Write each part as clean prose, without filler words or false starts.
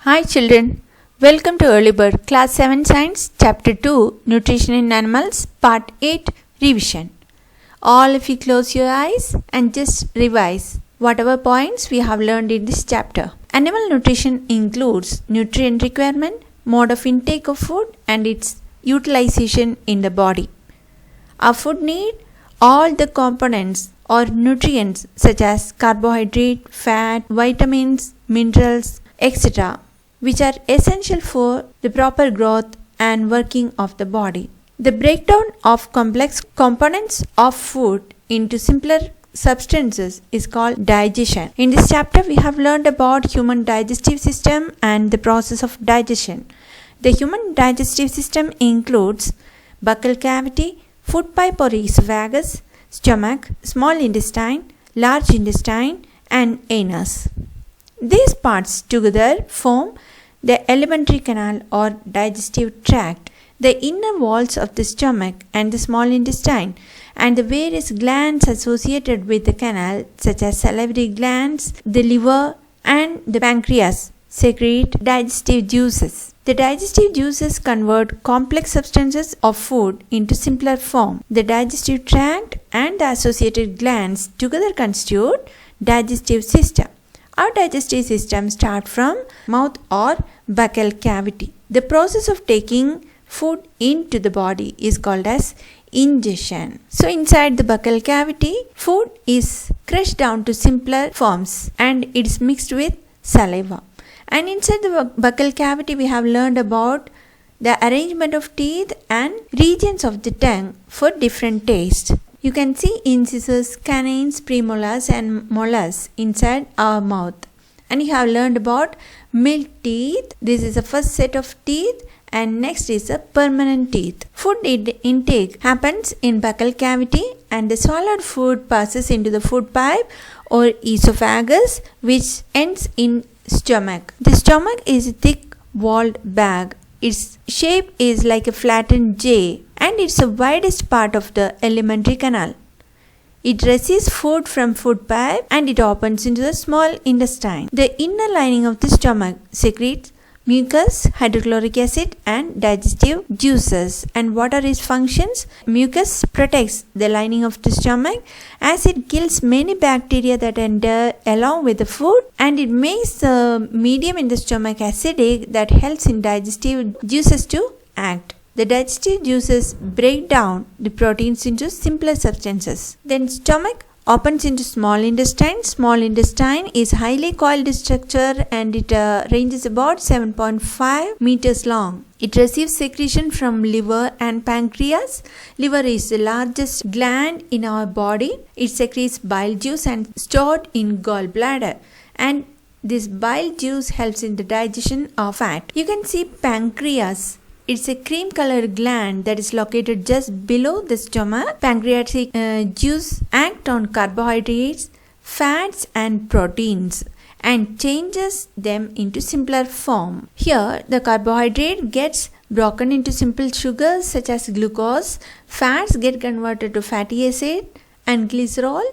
Hi children, welcome to Early Bird Class 7 Science Chapter 2 Nutrition in Animals Part 8 Revision. All of you close your eyes and just revise whatever points we have learned in this chapter. Animal nutrition includes nutrient requirement, mode of intake of food and its utilization in the body. Our food need all the components or nutrients such as carbohydrate, fat, vitamins, minerals, etc., which are essential for the proper growth and working of the body. The breakdown of complex components of food into simpler substances is called digestion. In this chapter, we have learned about human digestive system and the process of digestion. The human digestive system includes buccal cavity, food pipe or esophagus, stomach, small intestine, large intestine, and anus. These parts together form the alimentary canal or digestive tract, the inner walls of the stomach and the small intestine, and the various glands associated with the canal such as salivary glands, the liver, and the pancreas secrete digestive juices. The digestive juices convert complex substances of food into simpler form. The digestive tract and the associated glands together constitute digestive system. Our digestive system starts from mouth or buccal cavity. The process of taking food into the body is called as ingestion. So inside the buccal cavity, food is crushed down to simpler forms and it is mixed with saliva. And inside the buccal cavity, we have learned about the arrangement of teeth and regions of the tongue for different tastes. You can see incisors, canines, premolars and molars inside our mouth. And you have learned about milk teeth. This is the first set of teeth and next is the permanent teeth. Food intake happens in buccal cavity and the swallowed food passes into the food pipe or esophagus which ends in stomach. The stomach is a thick walled bag. Its shape is like a flattened J and it's the widest part of the alimentary canal. It receives food from food pipe and it opens into the small intestine. The inner lining of the stomach secretes mucus, hydrochloric acid and digestive juices. And what are its functions? Mucus protects the lining of the stomach as it kills many bacteria that enter along with the food and it makes the medium in the stomach acidic that helps in digestive juices to act. The digestive juices break down the proteins into simpler substances. Then stomach opens into small intestine. Small intestine is highly coiled structure and it ranges about 7.5 meters long. It receives secretion from liver and pancreas. Liver is the largest gland in our body. It secretes bile juice and stored in gallbladder. And this bile juice helps in the digestion of fat. You can see pancreas. It's a cream colored gland that is located just below the stomach. Pancreatic juice act on carbohydrates, fats and proteins and changes them into simpler form. Here the carbohydrate gets broken into simple sugars such as glucose, fats get converted to fatty acid and glycerol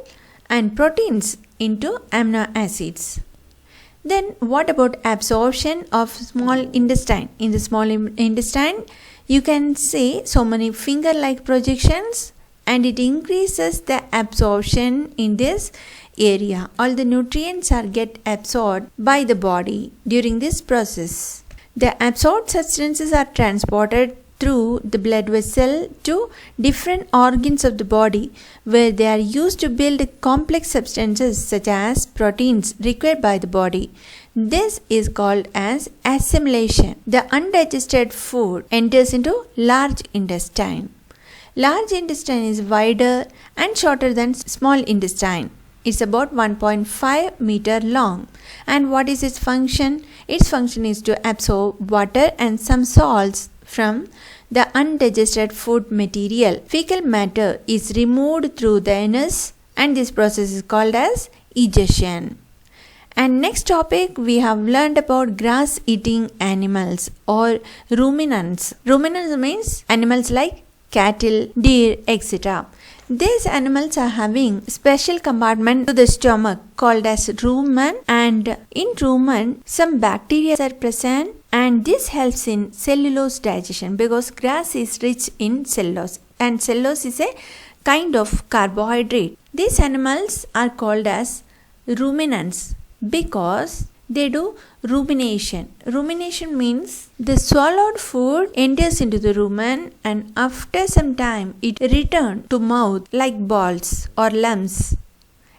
and proteins into amino acids. Then what about absorption of small intestine? In the small intestine, you can see so many finger-like projections and it increases the absorption in this area. All the nutrients get absorbed by the body during this process. The absorbed substances are transported through the blood vessel to different organs of the body where they are used to build complex substances such as proteins required by the body. This is called as assimilation. The undigested food enters into large intestine. Large intestine is wider and shorter than small intestine. It's about 1.5 meter long. And what is its function? Its function is to absorb water and some salts from the undigested food material. Fecal matter is removed through the anus and this process is called as egestion. And next topic we have learned about grass eating animals or ruminants. Ruminants means animals like cattle, deer, etc. These animals are having special compartment to the stomach called as rumen, and in rumen some bacteria are present, and this helps in cellulose digestion because grass is rich in cellulose, and cellulose is a kind of carbohydrate. These animals are called as ruminants because they do rumination. Rumination means the swallowed food enters into the rumen and after some time it returns to mouth like balls or lumps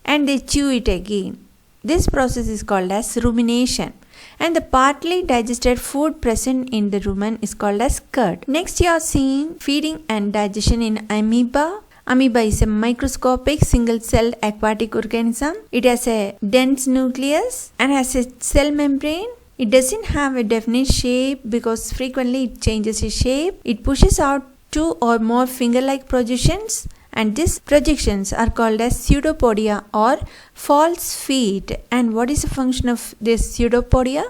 and they chew it again. This process is called as rumination, and the partly digested food present in the rumen is called as curd. Next you are seeing feeding and digestion in amoeba. Amoeba is a microscopic single-celled aquatic organism. It has a dense nucleus and has a cell membrane. It doesn't have a definite shape because frequently it changes its shape. It pushes out 2 or more finger-like projections, and these projections are called as pseudopodia or false feet. And what is the function of this pseudopodia?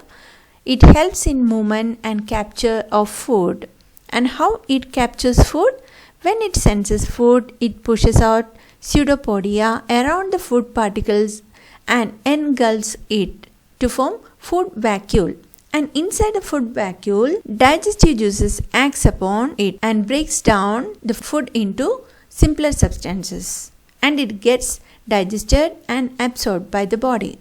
It helps in movement and capture of food. And how it captures food? When it senses food, it pushes out pseudopodia around the food particles and engulfs it to form food vacuole. And inside the food vacuole, digestive juices acts upon it and breaks down the food into simpler substances, and it gets digested and absorbed by the body.